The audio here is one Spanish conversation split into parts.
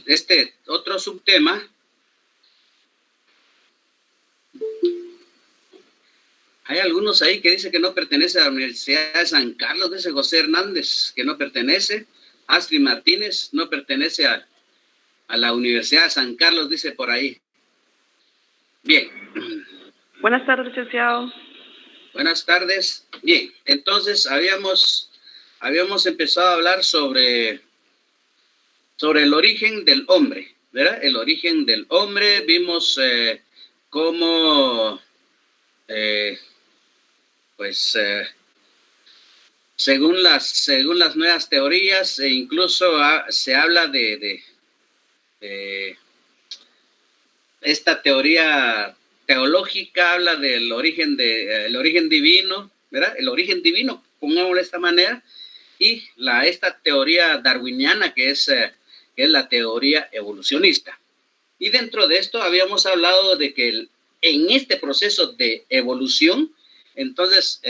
este otro subtema. Hay algunos ahí que dicen que no pertenece a la Universidad de San Carlos, dice José Hernández, que no pertenece. Astrid Martínez no pertenece a la Universidad de San Carlos, dice por ahí. Bien. Buenas tardes, licenciado. Buenas tardes. Bien, entonces habíamos empezado a hablar sobre el origen del hombre, ¿verdad? El origen del hombre. Vimos cómo, según las nuevas teorías, e incluso se habla de esta teoría teológica, habla del origen el origen divino, ¿verdad? El origen divino, pongámoslo de esta manera, y esta teoría darwiniana que es la teoría evolucionista. Y dentro de esto habíamos hablado de que en este proceso de evolución, entonces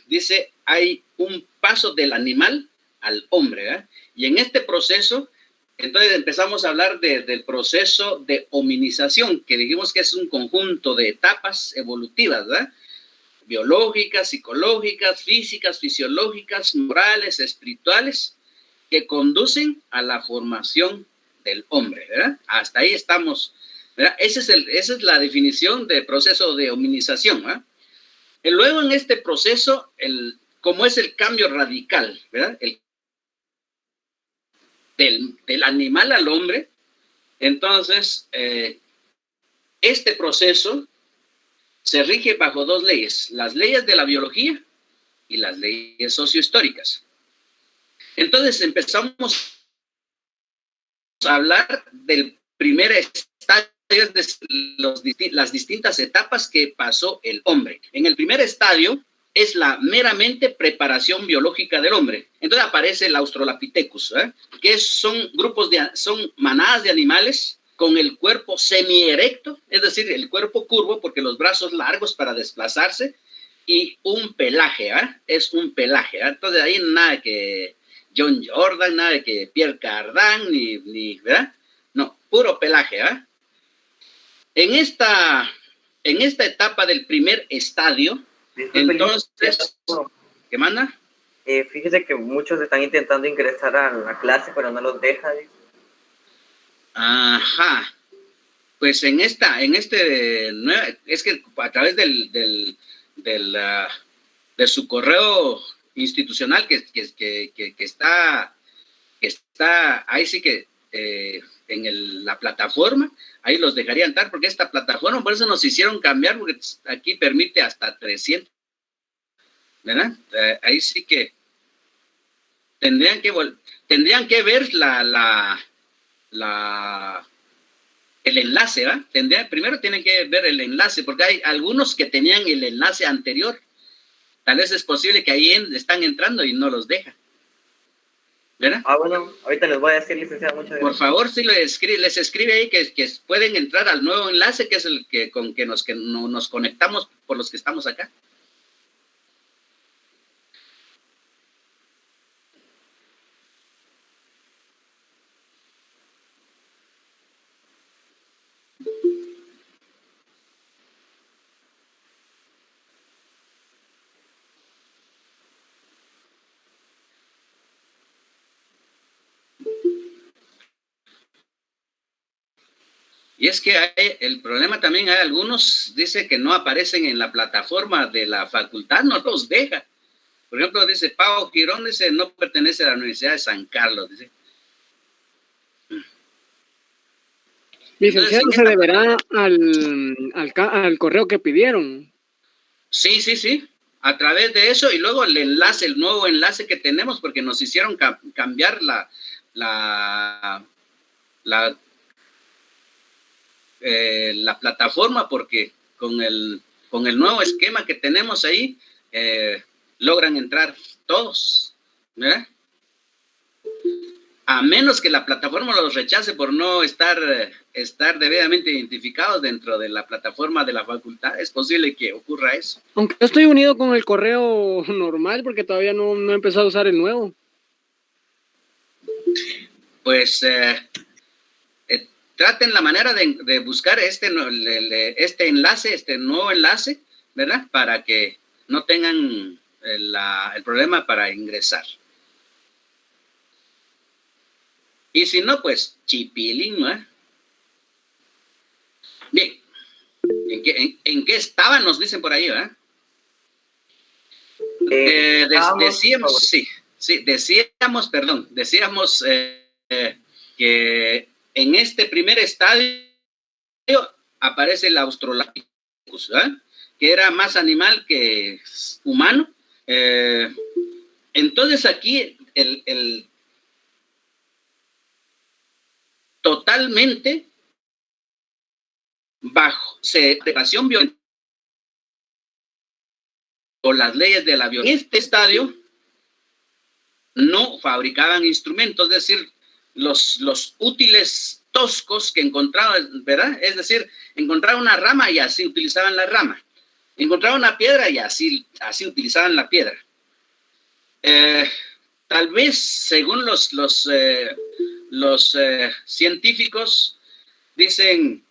dice, hay un paso del animal al hombre, ¿verdad? Y en este proceso, entonces empezamos a hablar del proceso de hominización, que dijimos que es un conjunto de etapas evolutivas, ¿verdad? Biológicas, psicológicas, físicas, fisiológicas, morales, espirituales, que conducen a la formación del hombre, ¿verdad? Hasta ahí estamos, ¿verdad? Esa es la definición del proceso de hominización, ¿verdad? Y luego en este proceso, como es el cambio radical, ¿verdad? Del animal al hombre, entonces este proceso se rige bajo dos leyes, las leyes de la biología y las leyes sociohistóricas. Entonces empezamos a hablar del primer estadio, de las distintas etapas que pasó el hombre. En el primer estadio es la meramente preparación biológica del hombre. Entonces aparece el Australopithecus, que son manadas de animales con el cuerpo semierecto, es decir, el cuerpo curvo porque los brazos largos para desplazarse y un pelaje, es un pelaje. Entonces ahí nada que John Jordan, nada que Pierre Cardin, ni ¿verdad? No, puro pelaje. En esta etapa del primer estadio, entonces, ¿qué manda? Fíjese que muchos están intentando ingresar a la clase, pero no los deja. Ajá. Pues es que a través de su correo institucional que está ahí sí que en la plataforma, ahí los dejaría entrar, porque esta plataforma, por eso nos hicieron cambiar, porque aquí permite hasta 300, ¿verdad? Ahí sí que tendrían que ver el enlace, ¿verdad? Primero tienen que ver el enlace, porque hay algunos que tenían el enlace anterior. Tal vez es posible que ahí están entrando y no los deja, ¿verdad? Bueno, ahorita les voy a decir, licenciado, muchas gracias. Por favor, si les escribe ahí que pueden entrar al nuevo enlace, que es el con que nos conectamos por los que estamos acá. Y es que el problema también, hay algunos, dice que no aparecen en la plataforma de la facultad, no los deja. Por ejemplo, dice Pau Quirón, dice, no pertenece a la Universidad de San Carlos, dice. Licenciado, se deberá al correo que pidieron. Sí, a través de eso, y luego el nuevo enlace que tenemos, porque nos hicieron cambiar la plataforma, porque con el nuevo esquema que tenemos ahí, logran entrar todos, ¿verdad? A menos que la plataforma los rechace por no estar debidamente identificados dentro de la plataforma de la facultad, es posible que ocurra eso. Aunque yo estoy unido con el correo normal, porque todavía no he empezado a usar el nuevo. Pues traten la manera de buscar este enlace, este nuevo enlace, ¿verdad? Para que no tengan el problema para ingresar. Y si no, pues chipilín, ¿no? Bien, ¿en qué estaban? Nos dicen por ahí, ¿verdad? Decíamos, decíamos que en este primer estadio aparece el Australopithecus, ¿verdad? Que era más animal que humano. Entonces aquí totalmente bajo separación biológica o las leyes de la biología. En este estadio no fabricaban instrumentos, es decir, los útiles toscos que encontraban, ¿verdad? Es decir, encontraban una rama y así utilizaban la rama. Encontraban una piedra y así utilizaban la piedra. Tal vez, según los científicos, dicen,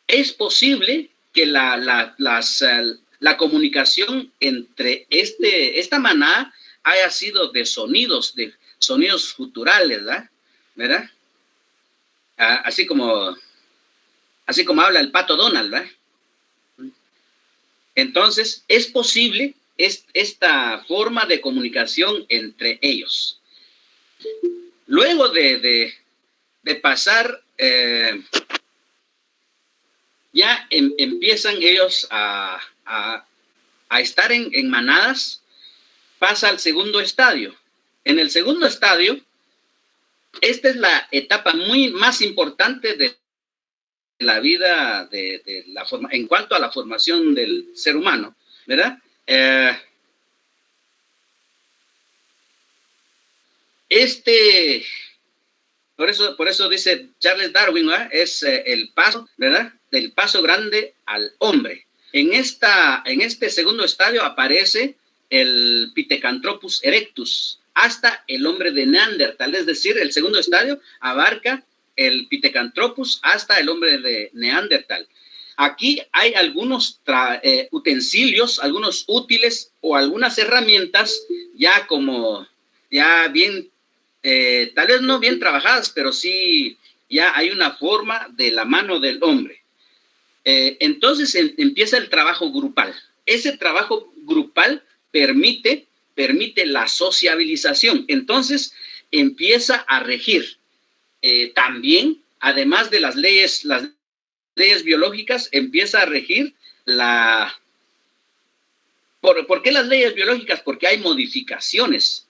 es posible que la comunicación entre esta manada haya sido de sonidos guturales, ¿verdad? Así como habla el pato Donald, ¿verdad? Entonces, es posible esta forma de comunicación entre ellos. Luego de pasar, ya empiezan ellos a estar en manadas, pasa al segundo estadio. En el segundo estadio, esta es la etapa más importante de la vida en cuanto a la formación del ser humano, ¿verdad? Por eso dice Charles Darwin, ¿verdad? Es el paso, ¿verdad? Del paso grande al hombre. En este segundo estadio aparece el Pithecanthropus erectus hasta el hombre de Neandertal, es decir, el segundo estadio abarca el Pithecanthropus hasta el hombre de Neandertal. Aquí hay algunos utensilios, algunos útiles o algunas herramientas ya bien, tal vez no bien trabajadas, pero sí ya hay una forma de la mano del hombre. Entonces empieza el trabajo grupal. Ese trabajo grupal permite la sociabilización. Entonces empieza a regir también, además de las leyes biológicas, empieza a regir ¿Por qué las leyes biológicas? Porque hay modificaciones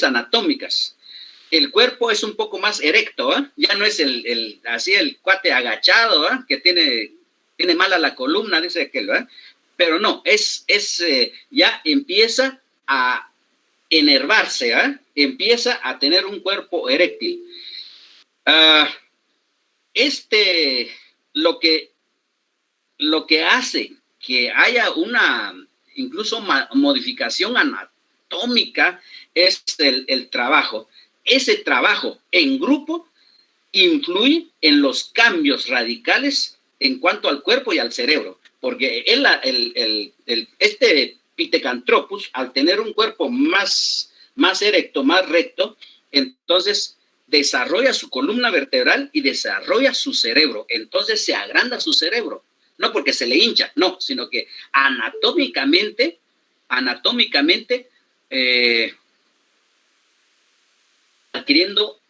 anatómicas. El cuerpo es un poco más erecto, ¿eh? Ya no es así el cuate agachado, ¿eh? Que tiene mala la columna, dice aquel, ¿eh? Pero no, ya empieza a enervarse, ¿eh? Empieza a tener un cuerpo eréctil. Lo que hace que haya incluso modificación anatómica es el trabajo. Ese trabajo en grupo influye en los cambios radicales en cuanto al cuerpo y al cerebro, porque este Pithecanthropus, al tener un cuerpo más erecto, más recto, entonces desarrolla su columna vertebral y desarrolla su cerebro. Entonces se agranda su cerebro, no porque se le hincha, no, sino que anatómicamente adquiriendo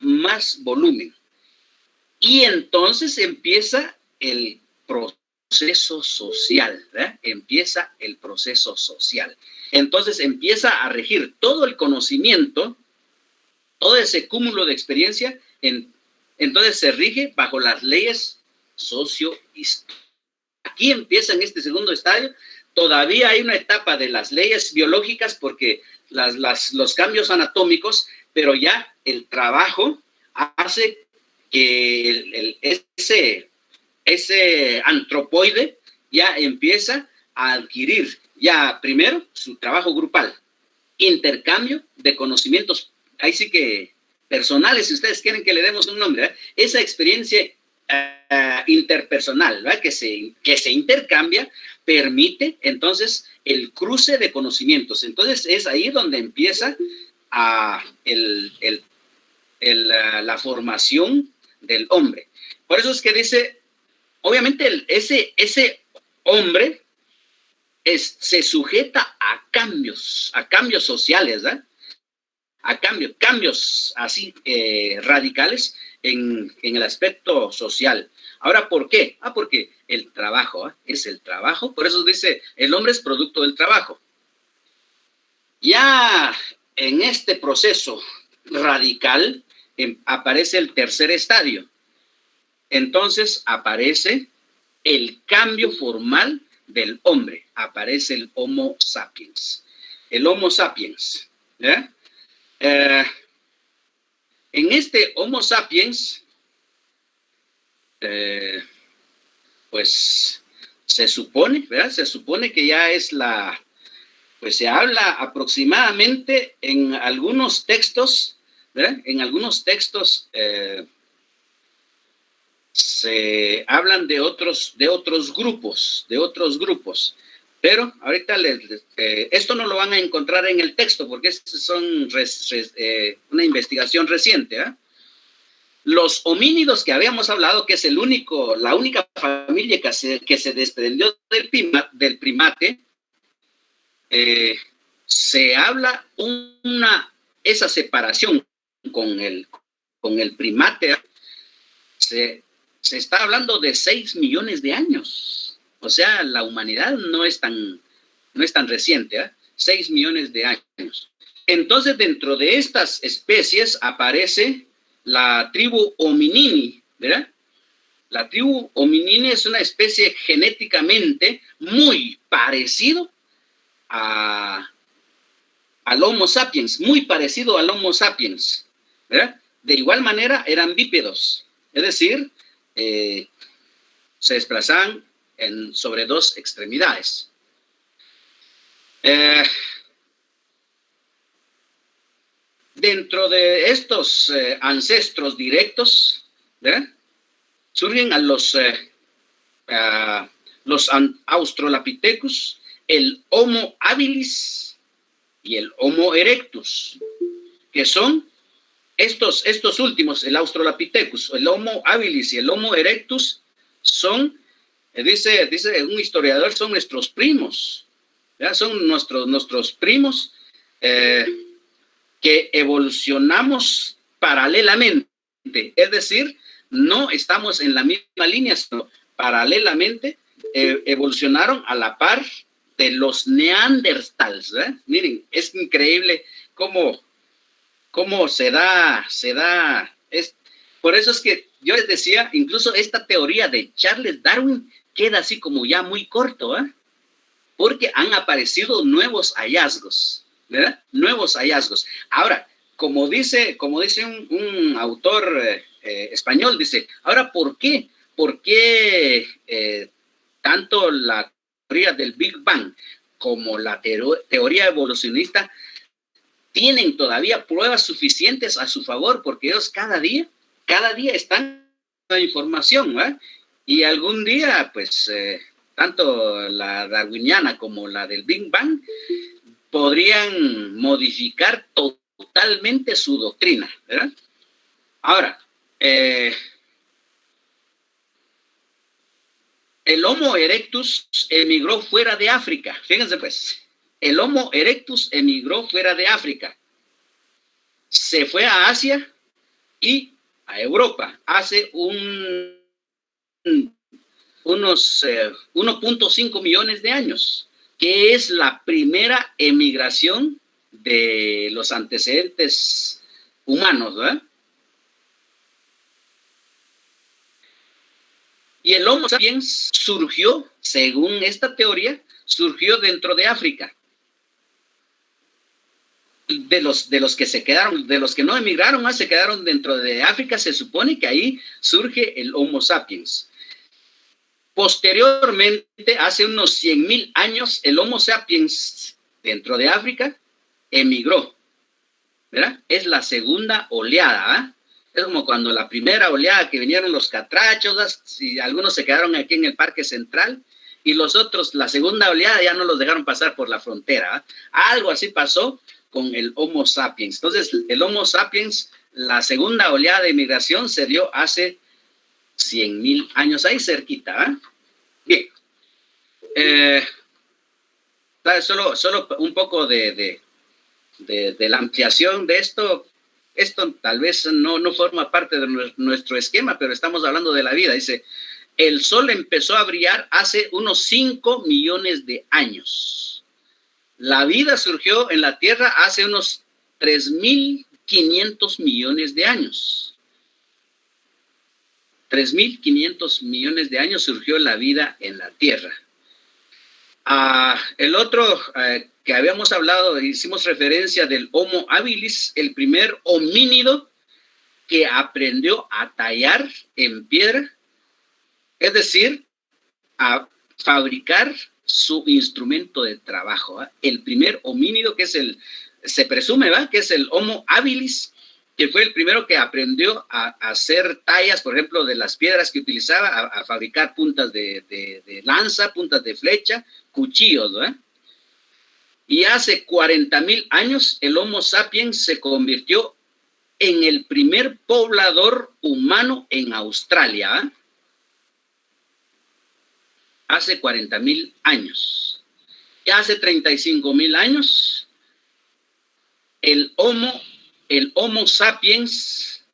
más volumen. Y entonces empieza el proceso social, ¿verdad? Empieza el proceso social. Entonces empieza a regir todo el conocimiento, todo ese cúmulo de experiencia, entonces se rige bajo las leyes sociohistóricas. Aquí empieza en este segundo estadio. Todavía hay una etapa de las leyes biológicas porque los cambios anatómicos, pero ya el trabajo hace que ese antropoide ya empieza a adquirir ya primero su trabajo grupal, intercambio de conocimientos. Ahí sí que personales, si ustedes quieren que le demos un nombre, ¿verdad? Esa experiencia interpersonal, ¿verdad? Que se intercambia, permite entonces el cruce de conocimientos. Entonces es ahí donde empieza la formación del hombre. Por eso es que dice, obviamente ese hombre se sujeta a cambios sociales, ¿verdad? A cambios así radicales en el aspecto social. Ahora, ¿por qué? Porque el trabajo, es el trabajo. Por eso dice, el hombre es producto del trabajo. Ya en este proceso radical aparece el tercer estadio. Entonces aparece el cambio formal del hombre. Aparece el Homo sapiens. El Homo sapiens. ¿Eh? En este Homo sapiens, pues se supone, ¿verdad? Se supone que ya es pues se habla aproximadamente en algunos textos, ¿verdad? En algunos textos se hablan de otros grupos, pero ahorita esto no lo van a encontrar en el texto porque son una investigación reciente, ¿eh? Los homínidos que habíamos hablado, que es la única familia que se desprendió del primate, se habla esa separación con el primate, ¿eh? Se está hablando de 6 millones de años. O sea, la humanidad no es tan reciente, ¿eh? 6 millones de años. Entonces, dentro de estas especies aparece la tribu Hominini, ¿verdad? La tribu Hominini es una especie genéticamente muy parecido al Homo sapiens, muy parecido al Homo sapiens, ¿verdad? De igual manera eran bípedos, es decir, se desplazaban sobre 2 extremidades. Dentro de estos ancestros directos, ¿verdad? Surgen a los Australopithecus, el Homo habilis y el Homo erectus, que son estos últimos, el Australopithecus, el Homo habilis y el Homo erectus, son, dice un historiador, son nuestros primos, ¿verdad? Son nuestros primos que evolucionamos paralelamente, es decir, no estamos en la misma línea, sino paralelamente evolucionaron a la par de los neandertals, ¿eh? Miren, es increíble cómo se da, por eso es que yo les decía, incluso esta teoría de Charles Darwin queda así como ya muy corto, ¿eh? Porque han aparecido nuevos hallazgos, ¿verdad? Nuevos hallazgos. Ahora, como dice un autor español, dice, ahora, ¿por qué? ¿Por qué tanto la teoría del Big Bang como la teoría evolucionista tienen todavía pruebas suficientes a su favor? Porque ellos cada día están dando información, ¿eh? Y algún día, pues, tanto la darwiniana como la del Big Bang podrían modificar totalmente su doctrina, ¿verdad? Ahora, el Homo erectus emigró fuera de África. Fíjense pues, el Homo erectus emigró fuera de África. Se fue a Asia y a Europa hace unos 1.5 millones de años, que es la primera emigración de los antecedentes humanos, ¿verdad? Y el Homo sapiens surgió, según esta teoría, surgió dentro de África. De los que se quedaron, de los que no emigraron, se quedaron dentro de África, se supone que ahí surge el Homo sapiens. Posteriormente, hace unos 100,000 años, el Homo sapiens dentro de África emigró, ¿verdad? Es la segunda oleada, ¿eh? Es como cuando la primera oleada que vinieron los catrachos, y algunos se quedaron aquí en el Parque Central, y los otros, la segunda oleada, ya no los dejaron pasar por la frontera, ¿eh? Algo así pasó con el Homo sapiens. Entonces, el Homo sapiens, la segunda oleada de migración se dio hace 100,000 años, ahí cerquita, ¿eh? Bien. Solo un poco de la ampliación de esto. Esto tal vez no forma parte de nuestro esquema, pero estamos hablando de la vida. Dice, el sol empezó a brillar hace unos 5 millones de años. La vida surgió en la Tierra hace unos 3.500 millones de años. 3.500 millones de años surgió la vida en la Tierra. El otro que habíamos hablado, hicimos referencia del Homo habilis, el primer homínido que aprendió a tallar en piedra, es decir, a fabricar su instrumento de trabajo, ¿eh? El primer homínido que se presume, ¿va? Que es el Homo habilis, que fue el primero que aprendió a hacer tallas, por ejemplo, de las piedras que utilizaba, a fabricar puntas de lanza, puntas de flecha, cuchillos, ¿no? Y hace 40,000 años el Homo sapiens se convirtió en el primer poblador humano en Australia, ¿eh? Hace 40,000 años. Y hace 35,000 años el Homo sapiens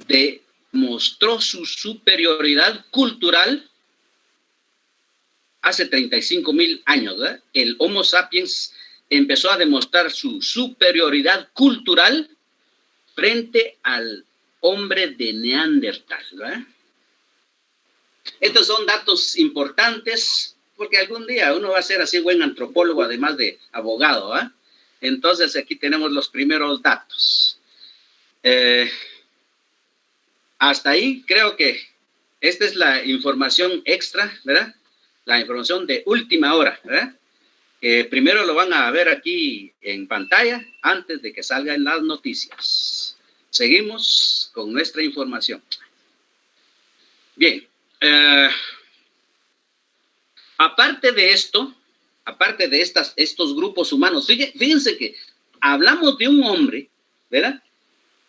demostró su superioridad cultural. Hace 35,000 años, ¿verdad? El Homo sapiens empezó a demostrar su superioridad cultural frente al hombre de Neandertal, ¿verdad? Estos son datos importantes porque algún día uno va a ser así buen antropólogo, además de abogado, ¿verdad? Entonces aquí tenemos los primeros datos. Hasta ahí creo que esta es la información extra, ¿verdad? La información de última hora, ¿verdad? Primero lo van a ver aquí en pantalla antes de que salga en las noticias. Seguimos con nuestra información. Bien. Aparte de esto, aparte de estos grupos humanos, fíjense que hablamos de un hombre, ¿verdad?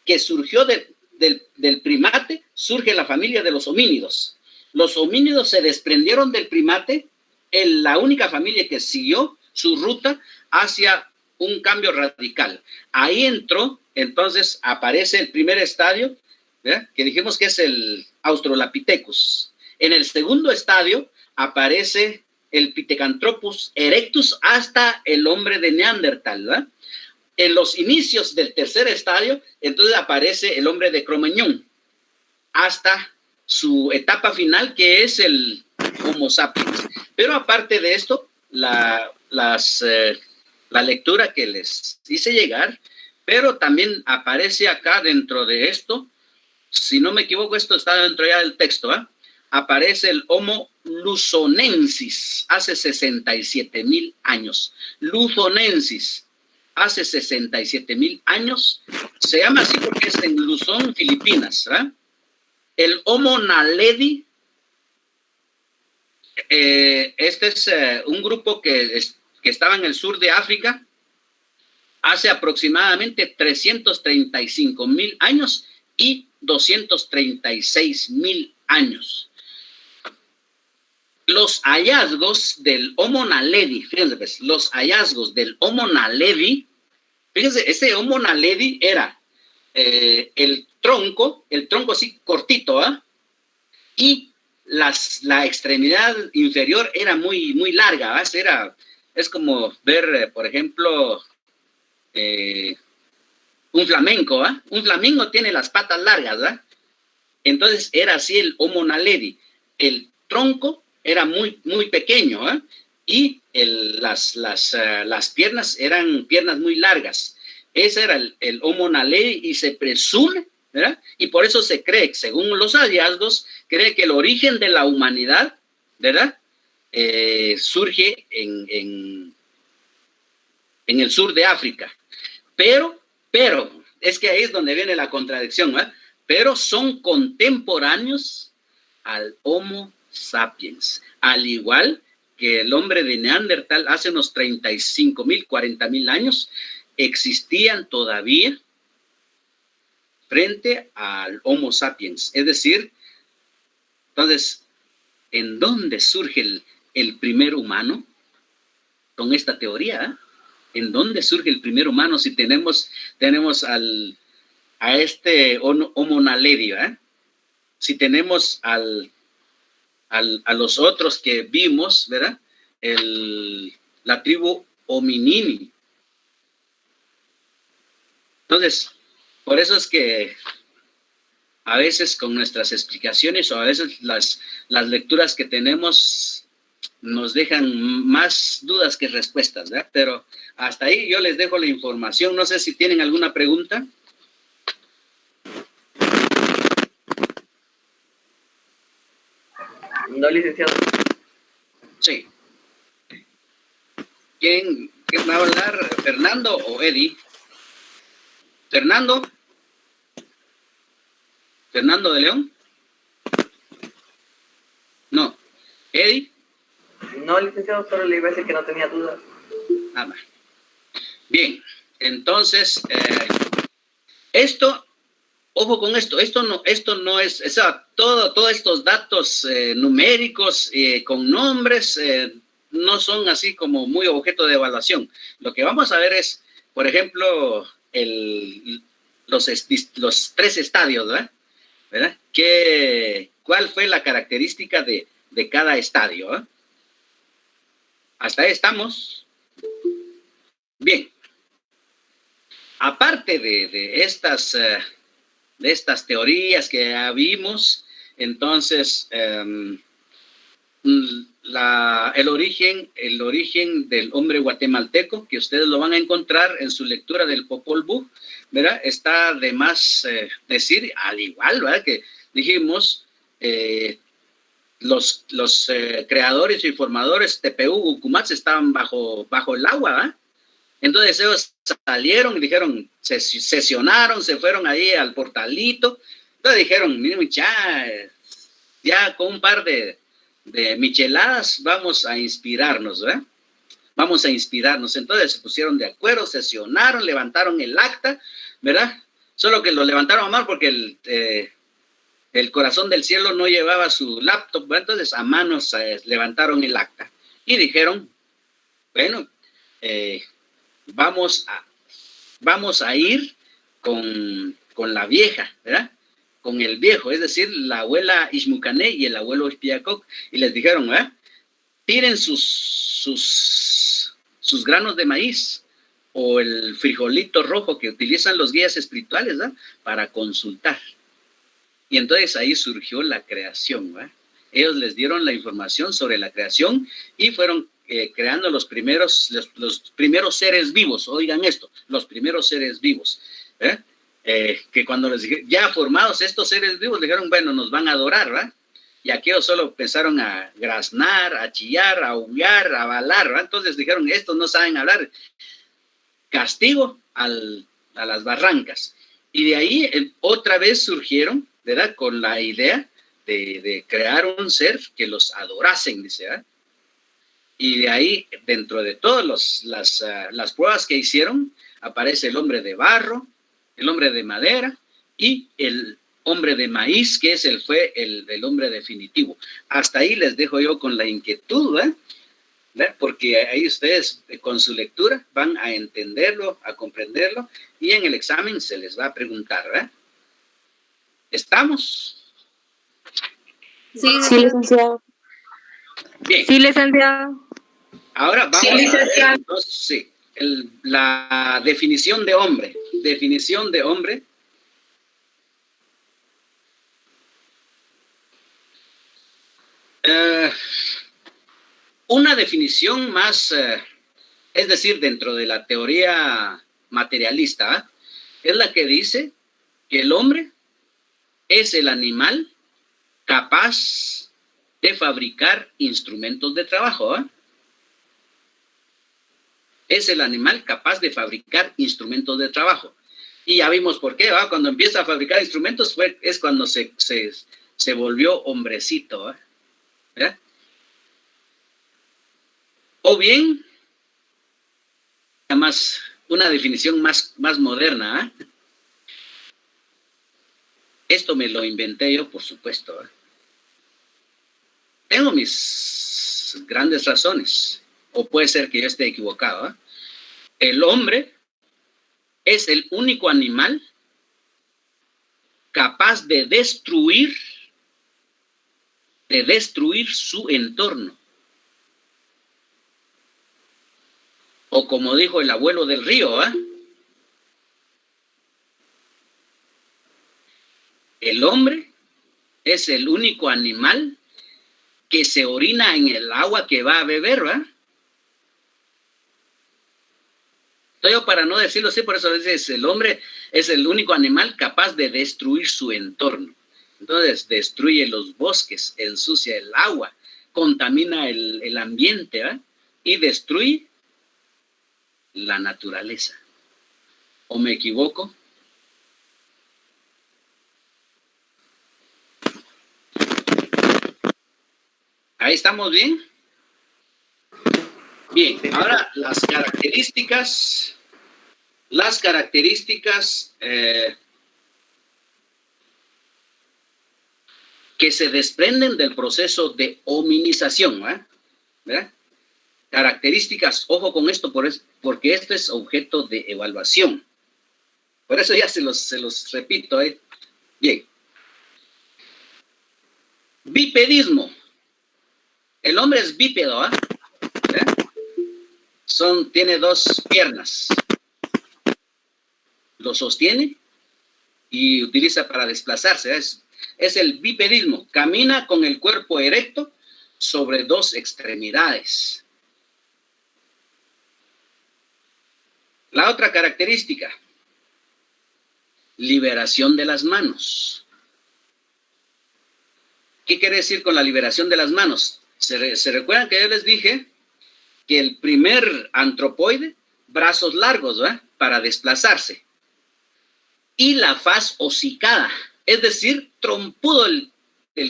Que surgió del primate, surge la familia de los homínidos. Los homínidos se desprendieron del primate, la única familia que siguió su ruta hacia un cambio radical. Ahí entró, entonces aparece el primer estadio, ¿verdad? Que dijimos que es el Australopithecus. En el segundo estadio aparece el Pithecanthropus erectus hasta el hombre de Neandertal, ¿verdad? En los inicios del tercer estadio, entonces aparece el hombre de Cro-Magnon hasta su etapa final, que es el Homo sapiens. Pero aparte de esto, la lectura que les hice llegar, pero también aparece acá dentro de esto, si no me equivoco, esto está dentro ya del texto, ¿eh? Aparece el Homo luzonensis hace 67,000 años. Luzonensis hace 67,000 años. Se llama así porque es en Luzón, Filipinas, ¿verdad? El Homo naledi, este es un grupo que estaba en el sur de África hace aproximadamente 335,000 años y 236,000 años. Los hallazgos del Homo naledi, fíjense pues, los hallazgos del Homo naledi, fíjense, ese Homo naledi era el tronco así cortito, ¿eh? Y la extremidad inferior era muy, muy larga, ¿eh? Es como ver, por ejemplo, un flamenco, ¿eh? Un flamenco tiene las patas largas, ¿verdad? Entonces era así el Homo naledi. El tronco era muy, muy pequeño, ¿eh? Y las piernas eran piernas muy largas. Ese era el Homo naledi y se presume, ¿verdad? Y por eso se cree, según los hallazgos, cree que el origen de la humanidad, ¿verdad? Surge en el sur de África. pero, es que ahí es donde viene la contradicción, ¿eh? Pero son contemporáneos al Homo sapiens, al igual que el hombre de Neandertal hace unos 35,000, 40,000 años, existían todavía frente al Homo sapiens. Es decir, entonces, ¿en dónde surge el primer humano? Con esta teoría, ¿eh? ¿En dónde surge el primer humano si tenemos a este Homo naledi, ¿eh? Si tenemos a los otros que vimos, ¿verdad? La tribu hominini. Entonces, por eso es que a veces con nuestras explicaciones o a veces las lecturas que tenemos nos dejan más dudas que respuestas, ¿verdad? Pero hasta ahí yo les dejo la información. No sé si tienen alguna pregunta. No, licenciado. Sí. ¿Quién va a hablar? ¿Fernando o Eddie? ¿Fernando? ¿Fernando de León? No. ¿Eddie? No, licenciado, solo le iba a decir que no tenía dudas. Nada. Bien, entonces, esto, ojo con esto no es, o sea, todos estos datos numéricos con nombres no son así como muy objeto de evaluación. Lo que vamos a ver es, por ejemplo, los 3 estadios, ¿verdad? ¿Cuál fue la característica de cada estadio? ¿Eh? Hasta ahí estamos. Bien. Aparte de estas teorías que ya vimos, entonces el origen del hombre guatemalteco, que ustedes lo van a encontrar en su lectura del Popol Vuh, ¿verdad? Está de más decir, al igual, ¿verdad? Que dijimos, los creadores y formadores Tepehue, Ucumats estaban bajo el agua, ¿verdad? Entonces ellos salieron y dijeron, sesionaron, se fueron ahí al portalito. Entonces dijeron, miren, ya con un par de micheladas vamos a inspirarnos, ¿verdad? Vamos a inspirarnos. Entonces se pusieron de acuerdo, sesionaron, levantaron el acta, ¿verdad? Solo que lo levantaron mal porque el corazón del cielo no llevaba su laptop, ¿verdad? Entonces a manos levantaron el acta y dijeron, bueno, vamos a ir con la vieja, ¿verdad? Con el viejo, es decir, la abuela Ixmucané y el abuelo Ixpiacoc, y les dijeron, ¿verdad? Tiren sus granos de maíz o el frijolito rojo que utilizan los guías espirituales, ¿verdad? Para consultar. Y entonces ahí surgió la creación, ¿verdad? Ellos les dieron la información sobre la creación y fueron creando los primeros seres vivos. Oigan esto, los primeros seres vivos. Que cuando les dije, ya formados estos seres vivos, dijeron, bueno, nos van a adorar, ¿verdad? Y aquellos solo empezaron a graznar, a chillar, a aullar, a balar, ¿verdad? Entonces dijeron, estos no saben hablar. Castigo a las barrancas. Y de ahí otra vez surgieron, ¿verdad? Con la idea de crear un ser que los adorasen, dice, ¿verdad? Y de ahí, dentro de todas las pruebas que hicieron, aparece el hombre de barro, el hombre de madera y el hombre de maíz, que fue el hombre definitivo. Hasta ahí les dejo yo con la inquietud, ¿verdad? Porque ahí ustedes con su lectura van a entenderlo, a comprenderlo, y en el examen se les va a preguntar, ¿verdad? ¿Estamos? Sí, licenciado. Bien. Sí, licenciado. Ahora vamos a ver, entonces, sí, la definición de hombre. Definición de hombre. Una definición más, es decir, dentro de la teoría materialista, es la que dice que el hombre es el animal capaz de fabricar instrumentos de trabajo, es el animal capaz de fabricar instrumentos de trabajo. Y ya vimos por qué, ¿va? Cuando empieza a fabricar instrumentos es cuando se volvió hombrecito, ¿va? ¿Verdad? O bien, además, una definición más moderna, ¿eh? Esto me lo inventé yo, por supuesto, ¿eh? Tengo mis grandes razones, o puede ser que yo esté equivocado, ¿eh? El hombre es el único animal capaz de destruir su entorno. O como dijo el abuelo del río, ¿eh? El hombre es el único animal que se orina en el agua que va a beber, ¿verdad? Yo, para no decirlo así, por eso a veces el hombre es el único animal capaz de destruir su entorno. Entonces, destruye los bosques, ensucia el agua, contamina el ambiente, ¿verdad? Y destruye la naturaleza. ¿O me equivoco? ¿Ahí estamos bien? Bien, ahora las características que se desprenden del proceso de hominización, ¿verdad? Características, ojo con esto, porque esto es objeto de evaluación. Por eso ya se los repito, ¿eh? Bien. Bipedismo. El hombre es bípedo, ¿eh? Tiene dos piernas. Lo sostiene y utiliza para desplazarse. Es el bipedismo. Camina con el cuerpo erecto sobre dos extremidades. La otra característica, liberación de las manos. ¿Qué quiere decir con la liberación de las manos? ¿Se recuerdan que yo les dije que el primer antropoide, brazos largos, ¿verdad? Para desplazarse? Y la faz hocicada, es decir, trompudo el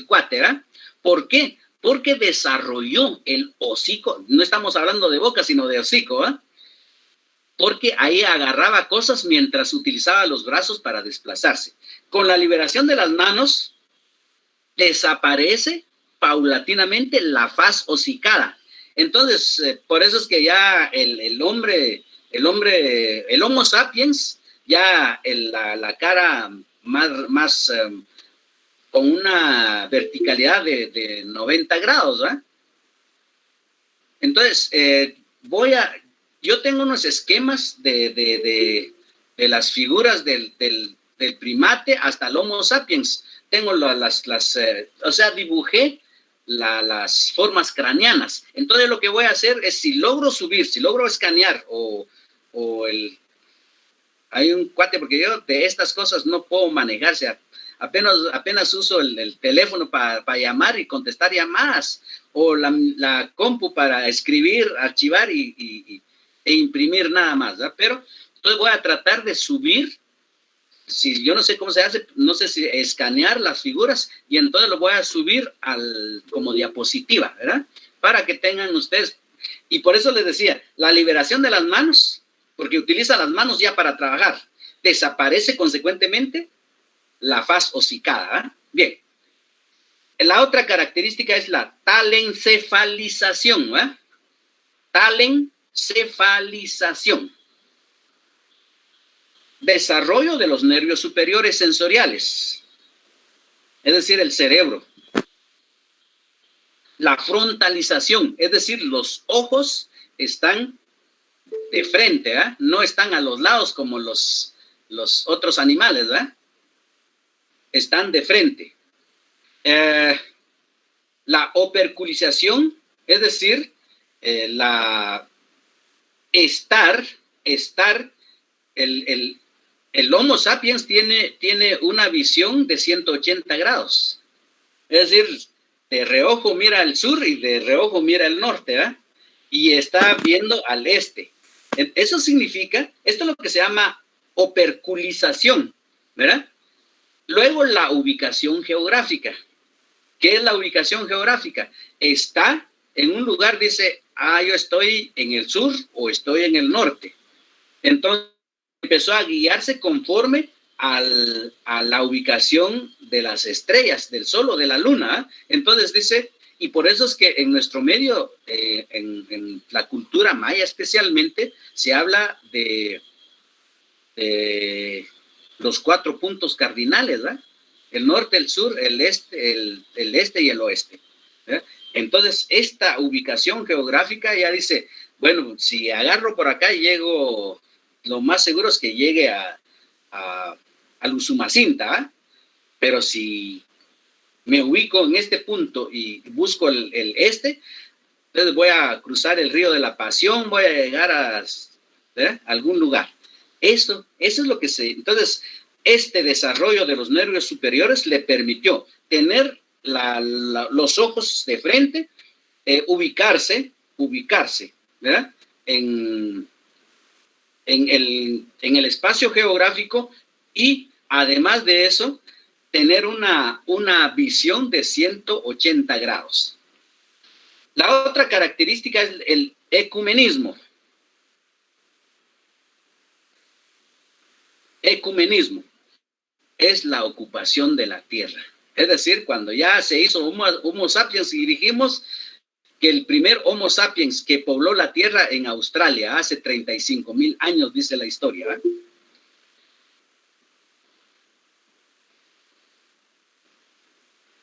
cuate, ¿verdad? ¿Por qué? Porque desarrolló el hocico, no estamos hablando de boca, sino de hocico, ¿verdad? Porque ahí agarraba cosas mientras utilizaba los brazos para desplazarse. Con la liberación de las manos, desaparece paulatinamente la faz hocicada. Entonces, por eso es que ya el Homo sapiens, ya la cara más con una verticalidad de 90 grados, ¿verdad? Entonces, yo tengo unos esquemas de las figuras del primate hasta el Homo sapiens. Tengo dibujé las formas craneanas. Entonces lo que voy a hacer es, si logro escanear hay un cuate, porque yo de estas cosas no puedo manejarse. Apenas uso el teléfono para llamar y contestar llamadas, o la compu para escribir, archivar e imprimir nada más, ¿verdad? Pero entonces voy a tratar de subir. Si yo no sé cómo se hace, no sé si escanear las figuras, y entonces lo voy a subir como diapositiva, ¿verdad? Para que tengan ustedes. Y por eso les decía, la liberación de las manos, porque utiliza las manos ya para trabajar, desaparece consecuentemente la faz hocicada, ¿eh? Bien. La otra característica es la talencefalización, ¿eh? Talencefalización. Desarrollo de los nervios superiores sensoriales, es decir, el cerebro. La frontalización, es decir, los ojos están de frente, ¿eh? No están a los lados como los otros animales, ¿verdad? Están de frente. La operculización, es decir, el Homo sapiens tiene una visión de 180 grados. Es decir, de reojo mira al sur y de reojo mira al norte, ¿verdad? Y está viendo al este. Eso significa, esto es lo que se llama operculización, ¿verdad? Luego la ubicación geográfica. ¿Qué es la ubicación geográfica? Está en un lugar, dice, yo estoy en el sur o estoy en el norte. Entonces empezó a guiarse conforme a la ubicación de las estrellas, del sol o de la luna. Entonces dice, y por eso es que en nuestro medio, en la cultura maya especialmente, se habla de los 4 puntos cardinales, ¿verdad? El norte, el sur, el este, el este y el oeste, ¿verdad? Entonces, esta ubicación geográfica ya dice, bueno, si agarro por acá y llego, lo más seguro es que llegue al Usumacinta, ¿eh? Pero si me ubico en este punto y busco el este, entonces voy a cruzar el río de la Pasión, voy a llegar a algún lugar. Eso es lo que entonces, este desarrollo de los nervios superiores le permitió tener los ojos de frente, ubicarse, ¿verdad? En el espacio geográfico y además de eso, tener una visión de 180 grados. La otra característica es el ecumenismo. Ecumenismo es la ocupación de la tierra. Es decir, cuando ya se hizo Homo sapiens y dijimos que el primer Homo sapiens que pobló la tierra en Australia hace 35,000 años, dice la historia, ¿eh?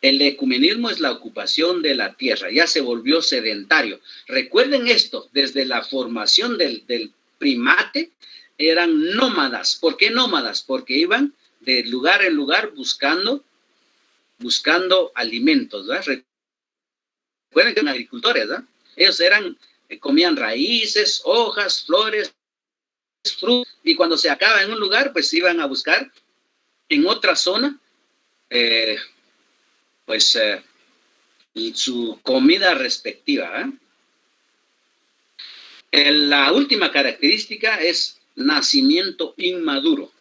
El ecumenismo es la ocupación de la tierra, ya se volvió sedentario. Recuerden esto, desde la formación del primate eran nómadas. ¿Por qué nómadas? Porque iban de lugar en lugar buscando alimentos, ¿verdad? Recuerden que eran agricultores, ¿verdad? Ellos comían raíces, hojas, flores, frutos, y cuando se acaba en un lugar, pues iban a buscar en otra zona, su comida respectiva, ¿eh? La última característica es nacimiento inmaduro.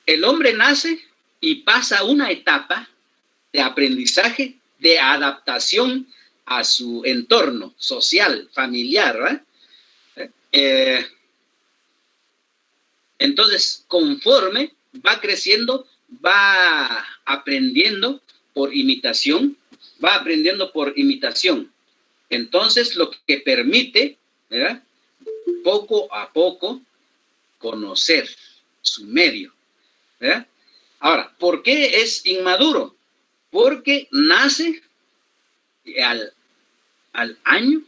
El hombre nace y pasa una etapa de aprendizaje, de adaptación a su entorno social, familiar, ¿verdad? Entonces, conforme va creciendo, va aprendiendo por imitación, Entonces, lo que permite, ¿verdad?, poco a poco conocer su medio, ¿verdad? Ahora, ¿por qué es inmaduro? Porque nace y al año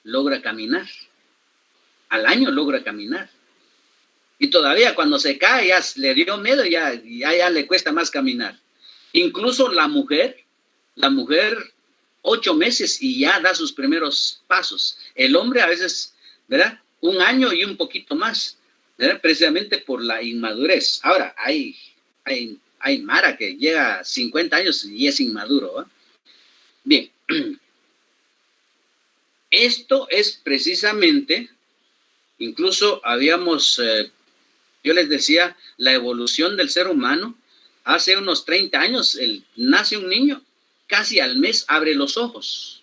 logra caminar. Al año logra caminar. Y todavía cuando se cae, ya le dio miedo, ya le cuesta más caminar. Incluso la mujer, 8 meses y ya da sus primeros pasos. El hombre a veces, ¿verdad?, 1 año y un poquito más, ¿verdad?, precisamente por la inmadurez. Ahora, hay mara que llega a 50 años y es inmaduro, ¿eh? Bien. Esto es precisamente, incluso yo les decía, la evolución del ser humano. Hace unos 30 años, nace un niño, casi al mes abre los ojos.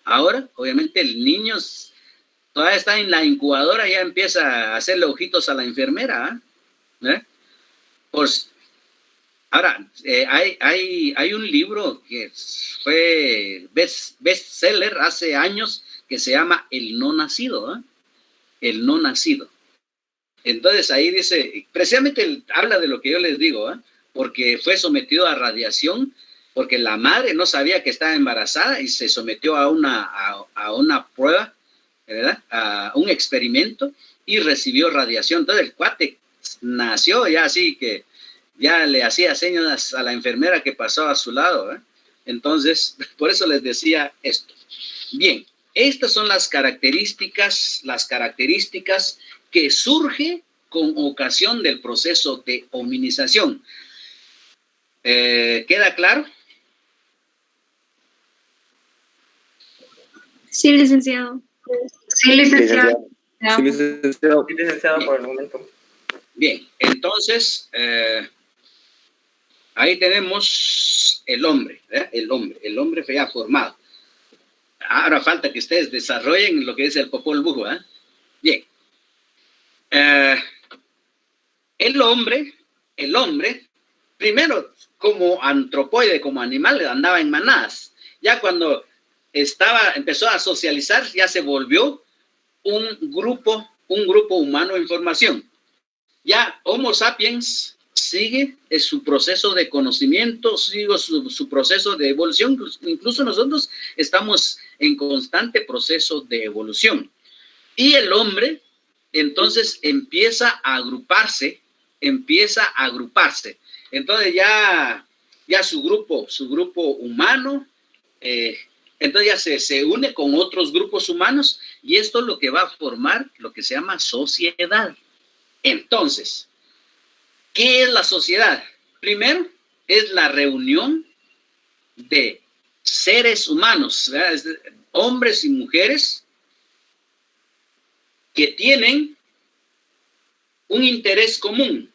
Ahora, obviamente, el niño todavía está en la incubadora, ya empieza a hacerle ojitos a la enfermera, ¿eh? Pues, ahora, hay un libro que fue bestseller hace años que se llama El no nacido, ¿eh? El no nacido. Entonces ahí dice, precisamente habla de lo que yo les digo, ¿eh?, porque fue sometido a radiación, porque la madre no sabía que estaba embarazada y se sometió a una prueba, ¿verdad?, a un experimento, y recibió radiación. Entonces el cuate nació ya así que ya le hacía señas a la enfermera que pasó a su lado, ¿eh? Entonces, por eso les decía esto. Bien, estas son las características que surge con ocasión del proceso de hominización. ¿Queda claro? Sí, licenciado. Sí, licenciado. Sí, licenciado, por el momento. Bien, entonces, ahí tenemos el hombre, ¿eh? El hombre ya formado. Ahora falta que ustedes desarrollen lo que es el Popol Vuh, ¿eh? Bien. El hombre, primero como antropoide, como animal, andaba en manadas. Ya cuando empezó a socializar, ya se volvió un grupo humano en formación. Ya Homo sapiens sigue su proceso de conocimiento, sigue su proceso de evolución. Incluso nosotros estamos en constante proceso de evolución. Y el hombre, entonces, empieza a agruparse. Entonces ya su grupo humano, entonces ya se une con otros grupos humanos, y esto es lo que va a formar lo que se llama sociedad. Entonces, ¿qué es la sociedad? Primero, es la reunión de seres humanos, ¿verdad? Hombres y mujeres que tienen un interés común.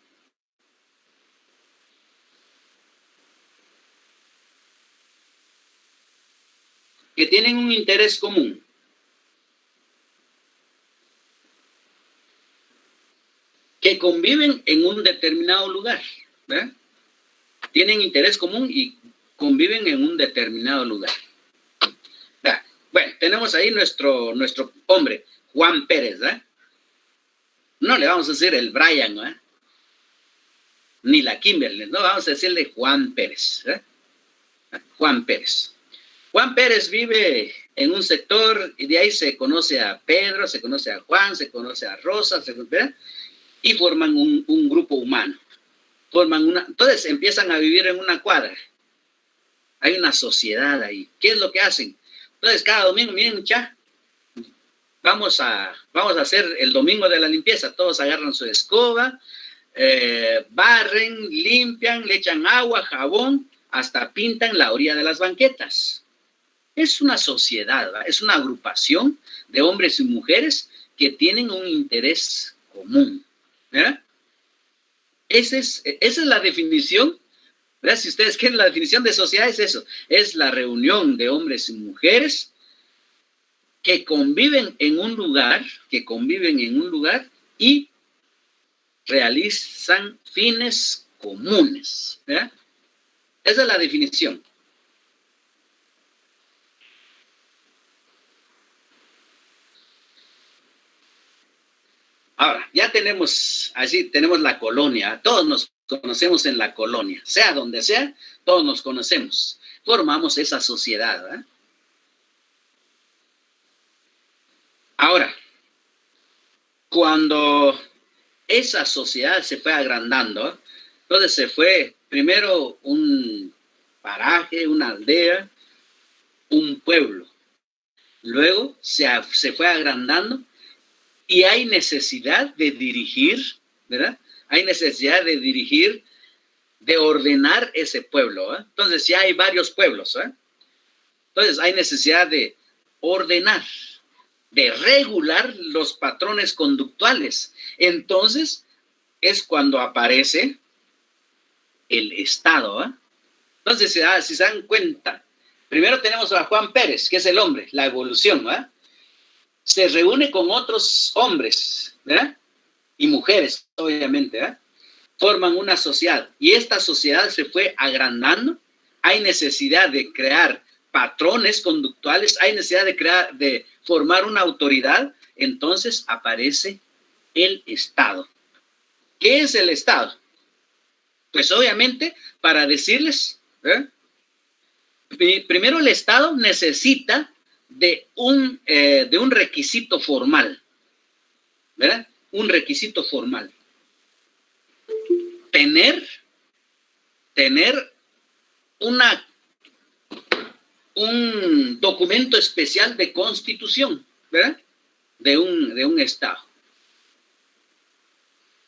Que conviven en un determinado lugar, ¿verdad? Tienen interés común y conviven en un determinado lugar. Bueno, tenemos ahí nuestro hombre, Juan Pérez, ¿verdad? No le vamos a decir el Brian, ¿verdad? Ni la Kimberly, no, vamos a decirle Juan Pérez, ¿verdad? Juan Pérez. Juan Pérez vive en un sector y de ahí se conoce a Pedro, se conoce a Juan, se conoce a Rosa, ¿verdad? Y forman un grupo humano. Entonces empiezan a vivir en una cuadra. Hay una sociedad ahí. ¿Qué es lo que hacen? Entonces cada domingo, miren, vamos a hacer el domingo de la limpieza. Todos agarran su escoba, barren, limpian, le echan agua, jabón, hasta pintan la orilla de las banquetas. Es una sociedad, ¿verdad? Es una agrupación de hombres y mujeres que tienen un interés común, ¿verdad? Esa es la definición, ¿verdad? Si ustedes quieren la definición de sociedad, es eso. Es la reunión de hombres y mujeres que conviven en un lugar y realizan fines comunes, ¿verdad? Esa es la definición. Ahora, ya tenemos la colonia. Todos nos conocemos en la colonia. Sea donde sea, todos nos conocemos. Formamos esa sociedad, ¿verdad? Ahora, cuando esa sociedad se fue agrandando, entonces se fue primero un paraje, una aldea, un pueblo. Luego se fue agrandando y hay necesidad de dirigir, ¿verdad? Hay necesidad de dirigir, de ordenar ese pueblo, ¿eh? Entonces ya hay varios pueblos, ¿eh? Entonces hay necesidad de ordenar, de regular los patrones conductuales. Entonces es cuando aparece el Estado, ¿eh? Entonces, si se dan cuenta, primero tenemos a Juan Pérez, que es el hombre, la evolución, ¿verdad? Se reúne con otros hombres, ¿verdad? Y mujeres, obviamente, ¿verdad? Forman una sociedad, y esta sociedad se fue agrandando. Hay necesidad de crear patrones conductuales, hay necesidad de formar una autoridad. Entonces aparece el Estado. ¿Qué es el Estado? Pues obviamente, para decirles, ¿verdad? Primero el Estado necesita de un requisito formal, ¿verdad? Un requisito formal. Tener un documento especial de constitución, ¿verdad? De un Estado.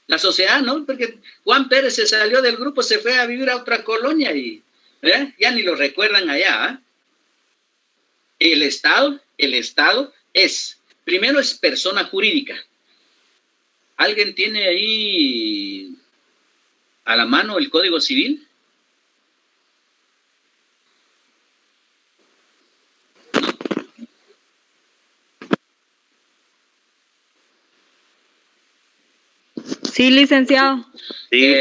La sociedad, ¿no? Porque Juan Pérez se salió del grupo, se fue a vivir a otra colonia y, ¿verdad? Ya ni lo recuerdan allá, ¿eh? El Estado el Estado primero es persona jurídica. ¿Alguien tiene ahí a la mano el Código Civil? Sí, licenciado. Sí,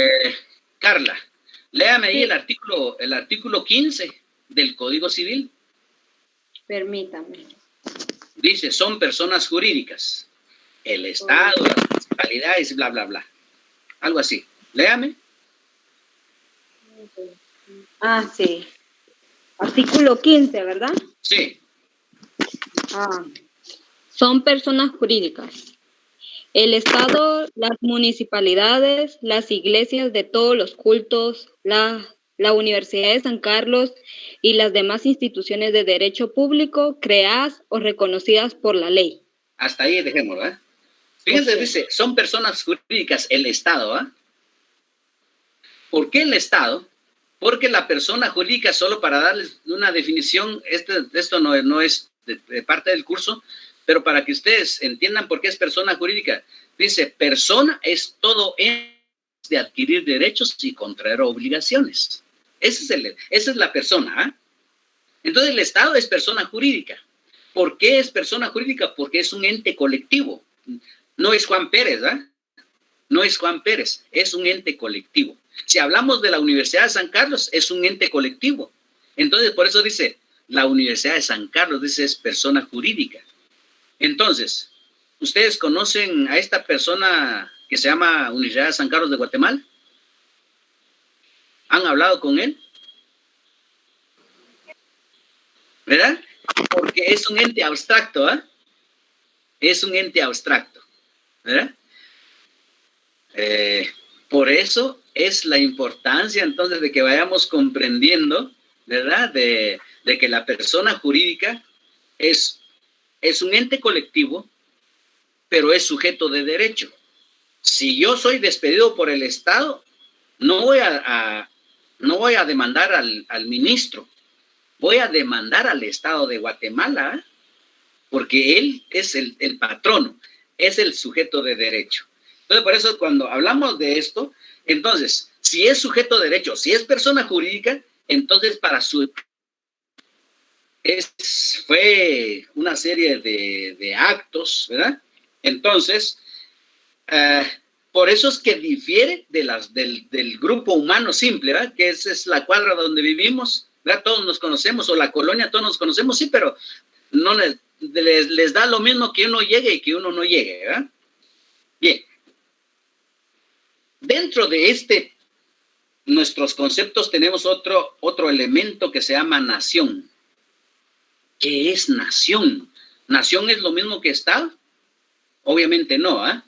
Carla, léame ahí el artículo 15 del Código Civil. Permítame. Dice, son personas jurídicas. El Estado, las municipalidades, bla, bla, bla. Algo así. Léame. Ah, sí. Artículo 15, ¿verdad? Sí. Son personas jurídicas. El Estado, las municipalidades, las iglesias de todos los cultos, la Universidad de San Carlos y las demás instituciones de derecho público creadas o reconocidas por la ley. Hasta ahí dejémoslo, ¿eh? Fíjense, Ok. dice, son personas jurídicas, el Estado, ¿ah? ¿Por qué el Estado? Porque la persona jurídica, solo para darles una definición, esto no es de parte del curso, pero para que ustedes entiendan por qué es persona jurídica. Dice, persona es todo de adquirir derechos y contraer obligaciones. Esa es la persona, ¿ah? Entonces el Estado es persona jurídica. ¿Por qué es persona jurídica? Porque es un ente colectivo. No es Juan Pérez, ¿ah? No es Juan Pérez, es un ente colectivo. Si hablamos de la Universidad de San Carlos, es un ente colectivo. Entonces, por eso dice, la Universidad de San Carlos, dice, es persona jurídica. Entonces, ¿ustedes conocen a esta persona que se llama Universidad de San Carlos de Guatemala? ¿Han hablado con él? ¿Verdad? Porque es un ente abstracto, ¿ah? Es un ente abstracto, ¿verdad? Por eso es la importancia entonces de que vayamos comprendiendo, ¿verdad? De que la persona jurídica es un ente colectivo, pero es sujeto de derecho. Si yo soy despedido por el Estado, no voy a demandar al ministro, voy a demandar al Estado de Guatemala, ¿eh? Porque él es el patrono, es el sujeto de derecho. Entonces, por eso cuando hablamos de esto, entonces, si es sujeto de derecho, si es persona jurídica, entonces fue una serie de actos, ¿verdad? Entonces, por eso es que difiere del grupo humano simple, ¿verdad? Que esa es la cuadra donde vivimos, ¿verdad? Todos nos conocemos, o la colonia, todos nos conocemos, sí, pero no les da lo mismo que uno llegue y que uno no llegue, ¿verdad? Bien. Dentro de nuestros conceptos tenemos otro elemento que se llama nación. ¿Qué es nación? ¿Nación es lo mismo que Estado? Obviamente no, ¿ah?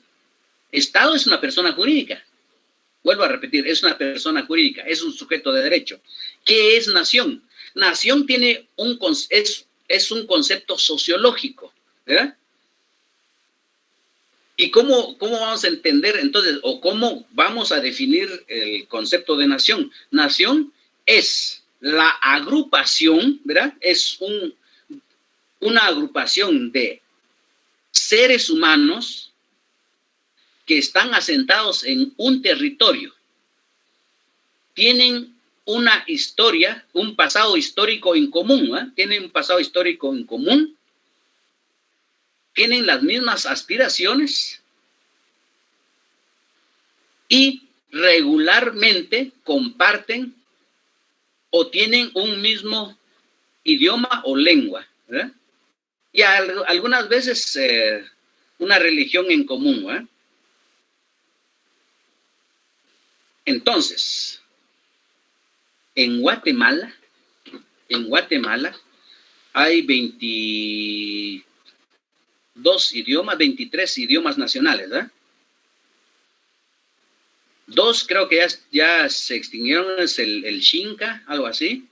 Estado es una persona jurídica. Vuelvo a repetir, es una persona jurídica, es un sujeto de derecho. ¿Qué es nación? Nación tiene es un concepto sociológico, ¿verdad? ¿Y cómo vamos a entender entonces, o cómo vamos a definir el concepto de nación? Nación es la agrupación, ¿verdad? Es una agrupación de seres humanos que están asentados en un territorio. Tienen una historia, un pasado histórico en común, ¿eh? Tienen un pasado histórico en común. Tienen las mismas aspiraciones y regularmente comparten o tienen un mismo idioma o lengua, ¿verdad? Y algunas veces una religión en común, ¿verdad? Entonces, en Guatemala hay 23 idiomas nacionales, ¿verdad? 2 creo que ya se extinguieron, es el Xinca, algo así,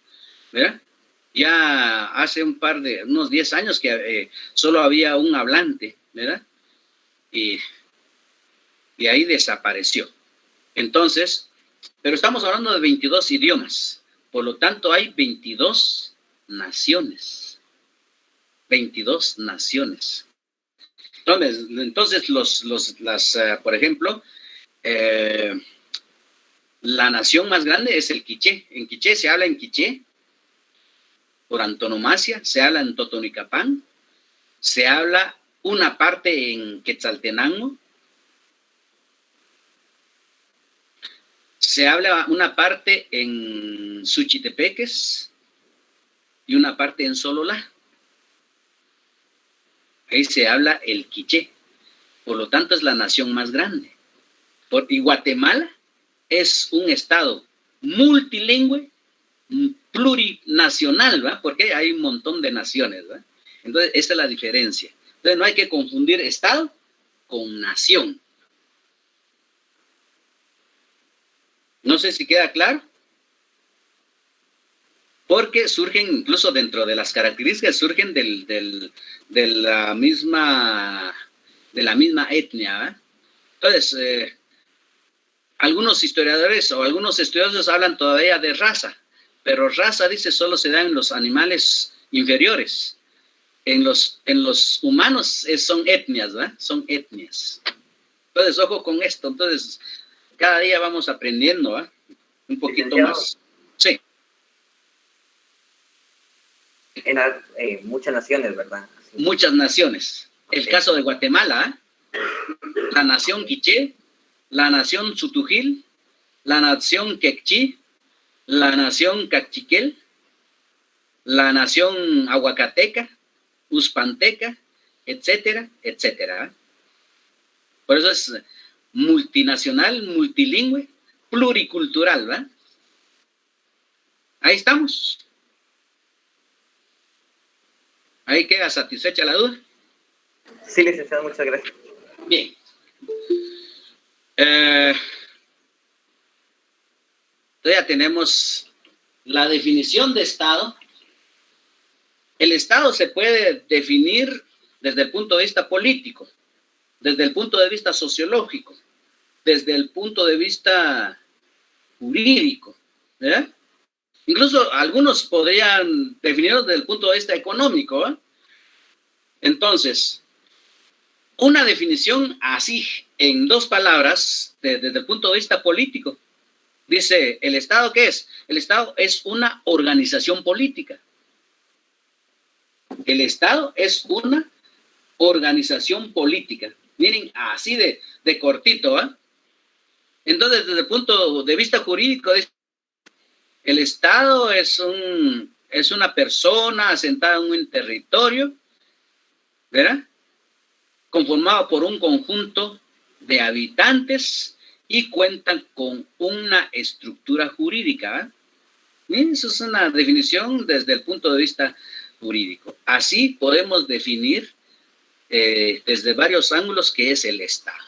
¿verdad? Ya hace unos 10 años que solo había un hablante, ¿verdad? Y ahí desapareció. Entonces, pero estamos hablando de 22 idiomas, por lo tanto hay 22 naciones. 22 naciones. Entonces por ejemplo, la nación más grande es el quiché. En quiché se habla en quiché, por antonomasia, se habla en Totonicapán, se habla una parte en Quetzaltenango, se habla una parte en Suchitepeques y una parte en Sololá. Ahí se habla el quiché. Por lo tanto, es la nación más grande. Y Guatemala es un estado multilingüe, plurinacional, ¿va? Porque hay un montón de naciones, ¿va? Entonces, esa es la diferencia. Entonces, no hay que confundir estado con nación. No sé si queda claro. Porque surgen, incluso dentro de las características, surgen de la misma etnia, ¿eh? Entonces, algunos historiadores o algunos estudiosos hablan todavía de raza, pero raza, dice, solo se da en los animales inferiores. En los humanos son etnias, ¿verdad? Son etnias. Entonces, ojo con esto. Entonces, cada día vamos aprendiendo, ¿verdad? Un poquito más. Sí. Muchas naciones, ¿verdad? Sí. Muchas naciones. El caso de Guatemala, la nación quiché, la nación Sutujil, la nación quechí, la nación cachiquel, la nación aguacateca, uspanteca, etcétera, etcétera. Por eso es multinacional, multilingüe, pluricultural, ¿verdad? Ahí estamos. ¿Ahí queda satisfecha la duda? Sí, licenciado, muchas gracias. Bien. Ya tenemos la definición de Estado. El Estado se puede definir desde el punto de vista político, desde el punto de vista sociológico, desde el punto de vista jurídico, ¿verdad? Incluso algunos podrían definirlo desde el punto de vista económico, ¿eh? Entonces, una definición así, en dos palabras, desde el punto de vista político, dice, ¿el Estado qué es? El Estado es una organización política. El Estado es una organización política. Miren, así de cortito, ¿eh? Entonces, desde el punto de vista jurídico, el Estado es una persona asentada en un territorio, ¿verdad? Conformado por un conjunto de habitantes y cuentan con una estructura jurídica, ¿eh? Miren, eso es una definición desde el punto de vista jurídico. Así podemos definir desde varios ángulos qué es el Estado.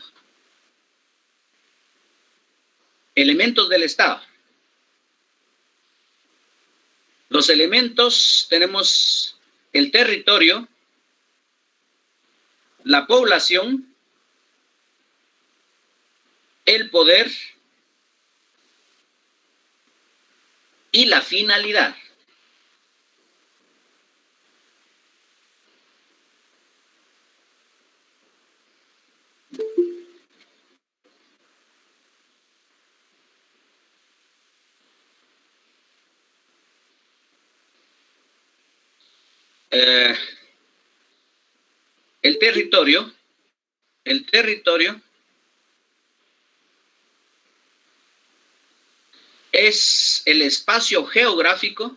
Elementos del Estado. Los elementos, tenemos el territorio, la población, el poder y la finalidad. El territorio es el espacio geográfico,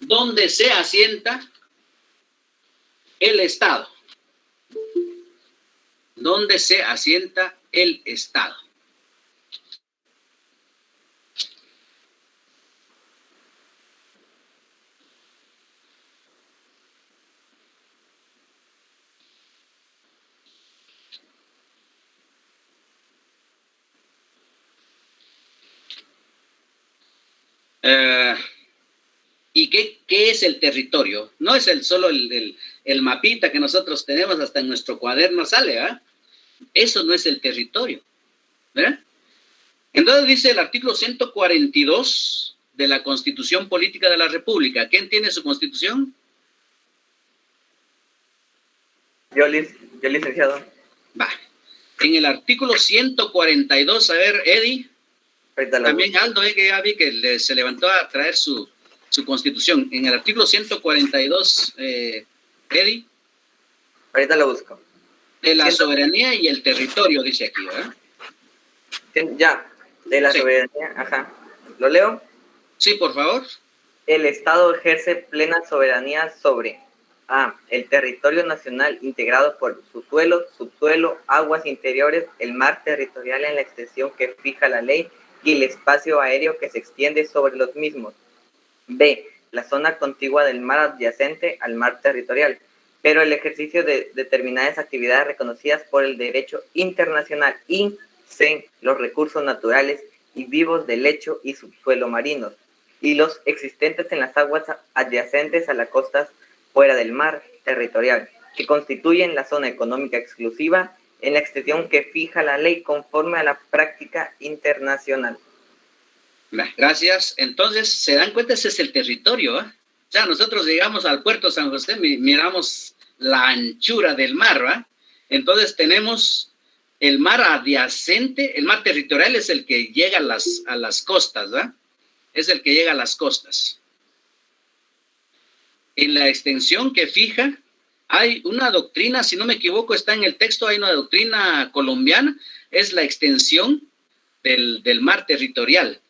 donde se asienta el Estado. Donde se asienta el Estado. ¿Y qué es el territorio? No es solo el mapita que nosotros tenemos, hasta en nuestro cuaderno sale, ¿verdad? Eso no es el territorio, ¿verdad? Entonces dice el artículo 142 de la Constitución Política de la República. ¿Quién tiene su Constitución? Yo, licenciado. Va. En el artículo 142, a ver, Eddie. También Aldo, que ya vi que se levantó a traer su Constitución. En el artículo 142, Eddie. Ahorita lo busco. De la soberanía y el territorio, dice aquí, ¿verdad? Ya, de la soberanía, ajá. ¿Lo leo? Sí, por favor. El Estado ejerce plena soberanía sobre A. El territorio nacional integrado por su suelo, subsuelo, aguas interiores, el mar territorial en la extensión que fija la ley y el espacio aéreo que se extiende sobre los mismos. B. La zona contigua del mar adyacente al mar territorial, pero el ejercicio de determinadas actividades reconocidas por el derecho internacional y C. Los recursos naturales y vivos del lecho y subsuelo marinos y los existentes en las aguas adyacentes a las costas fuera del mar territorial, que constituyen la zona económica exclusiva en la extensión que fija la ley conforme a la práctica internacional. Gracias. Entonces, ¿se dan cuenta? Ese es el territorio, ¿eh? O sea, nosotros llegamos al puerto San José, miramos la anchura del mar, ¿verdad? Entonces tenemos el mar adyacente, el mar territorial es el que llega a las costas, ¿verdad? Es el que llega a las costas. En la extensión que fija, hay una doctrina, si no me equivoco, está en el texto, hay una doctrina colombiana, es la extensión del mar territorial.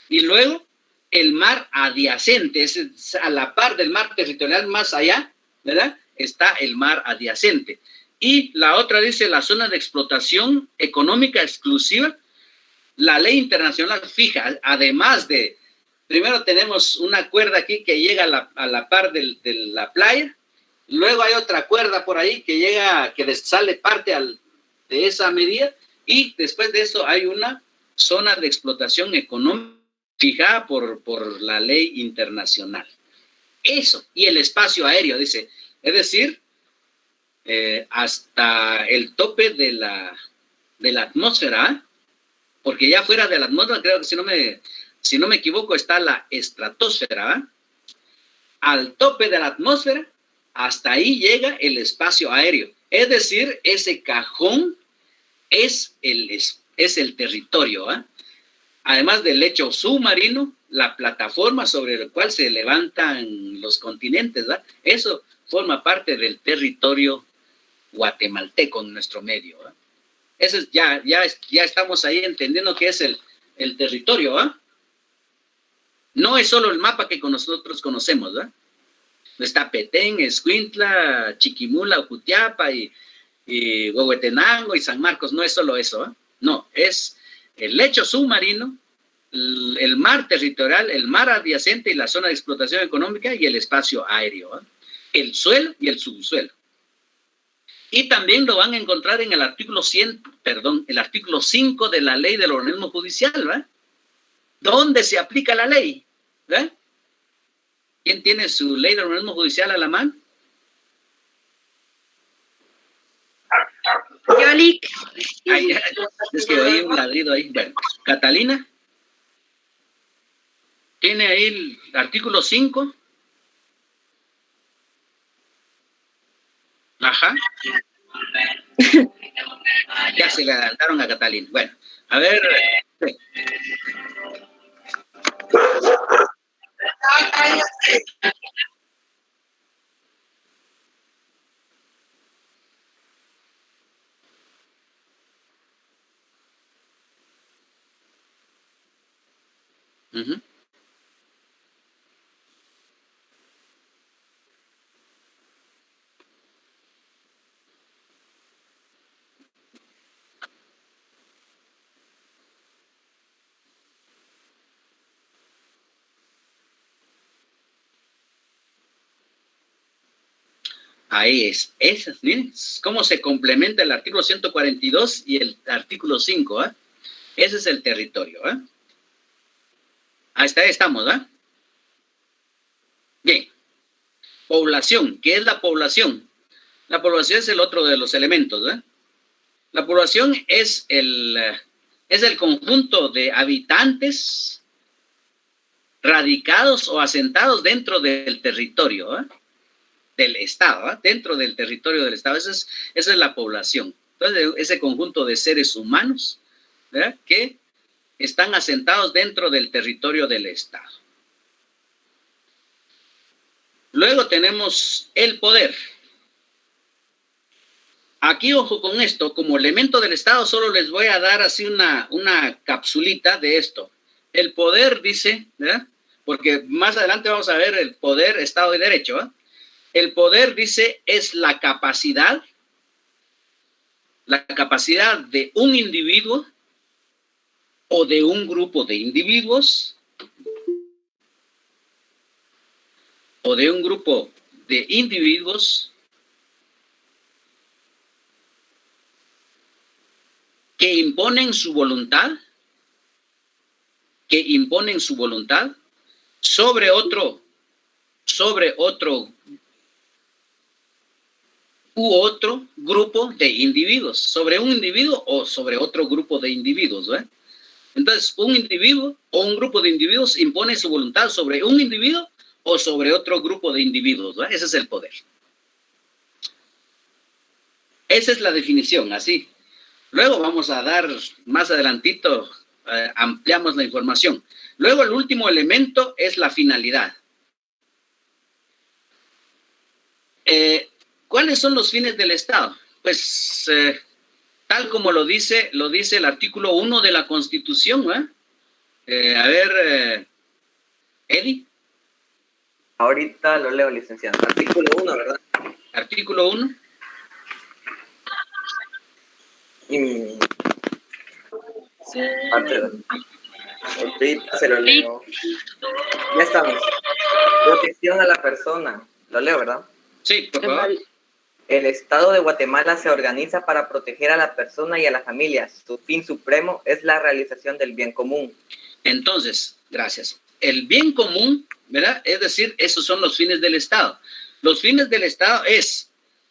Y luego, el mar adyacente, es a la par del mar territorial más allá, ¿verdad? Está el mar adyacente. Y la otra dice la zona de explotación económica exclusiva. La ley internacional fija, además de, primero tenemos una cuerda aquí que llega a la par de la playa, luego hay otra cuerda por ahí que llega, que sale parte de esa medida, y después de eso hay una zona de explotación económica fijada por la ley internacional. Eso, y el espacio aéreo, dice, es decir, hasta el tope de la atmósfera, ¿eh? Porque ya fuera de la atmósfera, creo que si no me equivoco, está la estratosfera, ¿eh? Al tope de la atmósfera, hasta ahí llega el espacio aéreo. Es decir, ese cajón es el territorio, ¿eh? Además del lecho submarino, la plataforma sobre la cual se levantan los continentes, ¿verdad? Eso forma parte del territorio guatemalteco en nuestro medio, ¿verdad? Eso es, ya estamos ahí entendiendo qué es el territorio, ¿verdad? No es solo el mapa que nosotros conocemos, ¿verdad? Está Petén, Escuintla, Chiquimula, Ujutiapa y Huehuetenango y San Marcos. No es solo eso, ¿eh? No, es el lecho submarino, el mar territorial, el mar adyacente y la zona de explotación económica y el espacio aéreo, ¿eh? El suelo y el subsuelo. Y también lo van a encontrar en el artículo 5 de la ley del organismo judicial, ¿verdad? ¿Dónde se aplica la ley? ¿Verdad? ¿Quién tiene su ley del organismo judicial a la mano? Yolic. Es que oí un ladrido ahí. Bueno, Catalina. ¿Tiene ahí el artículo 5? Ajá. Ya se le adelantaron a Catalina. Bueno, a ver. Sí. Uh-huh. Ahí es. Esas, miren, cómo se complementa el artículo 142 y el artículo 5, ¿eh? Ese es el territorio, ¿eh? Ahí estamos, ¿eh? Bien. Población. ¿Qué es la población? La población es el otro de los elementos, ¿eh? La población es es el conjunto de habitantes radicados o asentados dentro del territorio, del Estado, dentro del territorio del Estado. Esa es la población. Entonces, ese conjunto de seres humanos, ¿verdad?, que están asentados dentro del territorio del Estado. Luego tenemos el poder. Aquí, ojo con esto, como elemento del Estado, solo les voy a dar así una capsulita de esto. El poder dice, ¿verdad?, porque más adelante vamos a ver el poder, Estado y Derecho, ¿eh? El poder, dice, es la capacidad de un individuo o de un grupo de individuos que imponen su voluntad sobre otro grupo de individuos, sobre un individuo o sobre otro grupo de individuos, ¿eh? Entonces, un individuo o un grupo de individuos impone su voluntad sobre un individuo o sobre otro grupo de individuos, ¿eh? Ese es el poder. Esa es la definición, así. Luego vamos a dar más adelantito, ampliamos la información. Luego el último elemento es la finalidad. ¿Cuáles son los fines del Estado? Pues tal como lo dice el artículo 1 de la Constitución, ¿eh? A ver, Eddie. Ahorita lo leo, licenciado. Artículo 1, ¿verdad? Artículo 1. Ahorita se lo leo. Ya estamos. Protección a la persona. Lo leo, ¿verdad? Sí, por favor. El Estado de Guatemala se organiza para proteger a la persona y a la familia. Su fin supremo es la realización del bien común. Entonces, gracias. El bien común, ¿verdad? Es decir, esos son los fines del Estado. Los fines del Estado es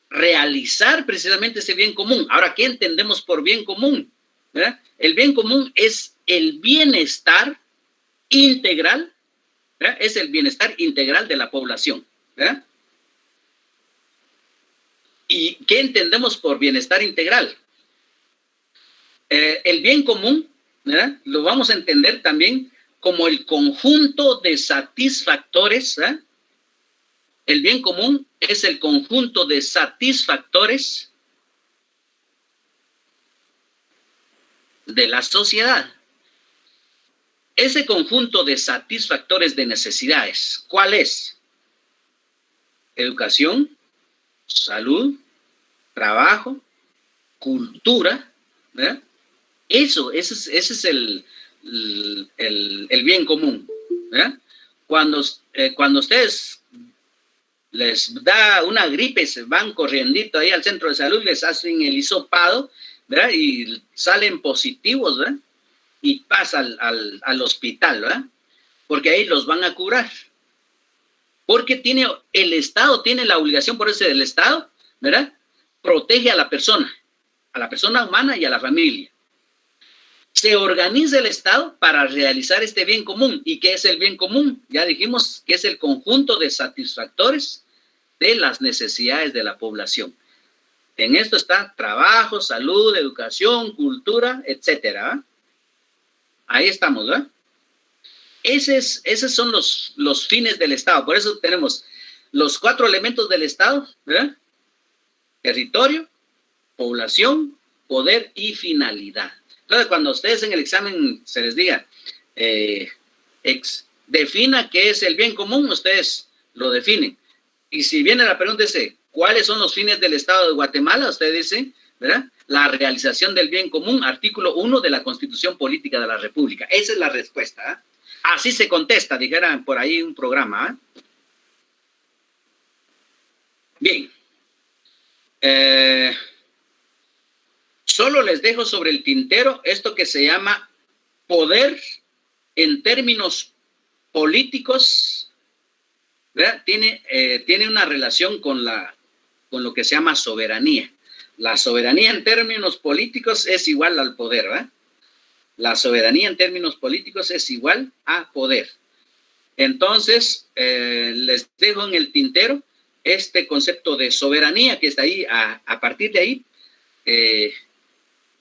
realizar precisamente ese bien común. Ahora, ¿qué entendemos por bien común? ¿Verdad? El bien común es el bienestar integral, ¿verdad? Es el bienestar integral de la población, ¿verdad? ¿Y qué entendemos por bienestar integral? El bien común, ¿verdad?, lo vamos a entender también como el conjunto de satisfactores, ¿verdad? El bien común es el conjunto de satisfactores de la sociedad. Ese conjunto de satisfactores de necesidades, ¿cuál es? Educación, salud, trabajo, cultura, ¿verdad? Ese es el bien común, ¿verdad? Cuando ustedes les da una gripe, se van corriendito ahí al centro de salud, les hacen el hisopado, ¿verdad? Y salen positivos, ¿verdad? Y pasan al hospital, ¿verdad? Porque ahí los van a curar. Porque el Estado tiene la obligación, por eso el Estado, ¿verdad?, protege a la persona humana y a la familia. Se organiza el Estado para realizar este bien común. ¿Y qué es el bien común? Ya dijimos que es el conjunto de satisfactores de las necesidades de la población. En esto está trabajo, salud, educación, cultura, etcétera. Ahí estamos, ¿verdad? Esos son los fines del Estado. Por eso tenemos los 4 elementos del Estado, ¿verdad? Territorio, población, poder y finalidad. Entonces, cuando ustedes en el examen se les diga, defina qué es el bien común, ustedes lo definen. Y si viene la pregunta, dice, ¿cuáles son los fines del Estado de Guatemala? Usted dice, ¿verdad? La realización del bien común, artículo 1 de la Constitución Política de la República. Esa es la respuesta, ¿eh? Así se contesta, dijeran por ahí un programa, ¿eh? Bien. Solo les dejo sobre el tintero esto que se llama poder en términos políticos, ¿verdad? Tiene una relación con lo que se llama soberanía. La soberanía en términos políticos es igual al poder, ¿verdad? La soberanía en términos políticos es igual a poder. Entonces, les dejo en el tintero este concepto de soberanía que está ahí. A partir de ahí,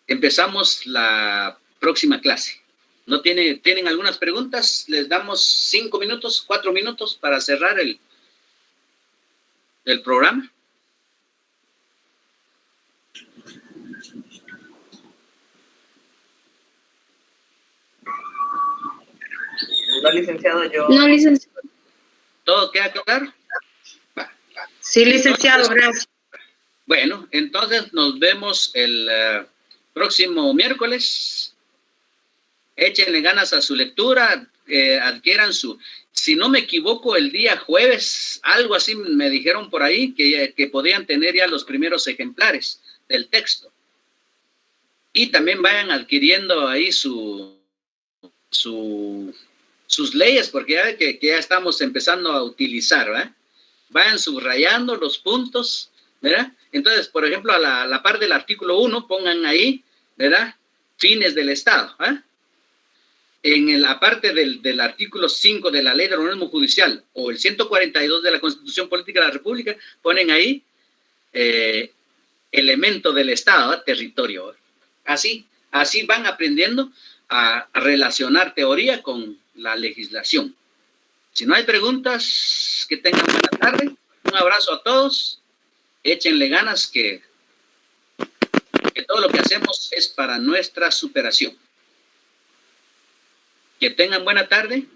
empezamos la próxima clase. ¿Tienen algunas preguntas? Les damos 5 minutos, 4 minutos para cerrar el programa. No, licenciado, yo... No, licenciado. ¿Todo queda claro? Sí, licenciado, gracias. Bueno, entonces nos vemos el próximo miércoles. Échenle ganas a su lectura, adquieran si no me equivoco, el día jueves, algo así me dijeron por ahí, que podían tener ya los primeros ejemplares del texto. Y también vayan adquiriendo ahí sus leyes, porque ya ve que ya estamos empezando a utilizar, ¿verdad? Vayan subrayando los puntos, ¿verdad? Entonces, por ejemplo, a la par del artículo 1, pongan ahí, ¿verdad? Fines del Estado, ¿eh? En la parte del artículo 5 de la Ley de Organismo Judicial o el 142 de la Constitución Política de la República, ponen ahí elemento del Estado, ¿eh? Territorio. Así van aprendiendo a relacionar teoría con la legislación. Si no hay preguntas, que tengan buena tarde. Un abrazo a todos. Échenle ganas que todo lo que hacemos es para nuestra superación. Que tengan buena tarde.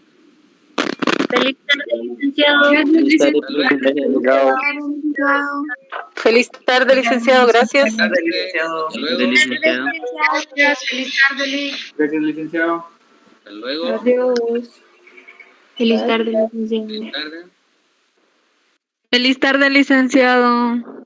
Feliz tarde, licenciado. Feliz tarde, licenciado. Gracias. Buenas tardes, licenciado. Hasta luego. Gracias, feliz tarde, Lic. Gracias, licenciado. Hasta luego. Adiós. Feliz tarde, licenciado. Buenas tardes. Feliz tarde, licenciado.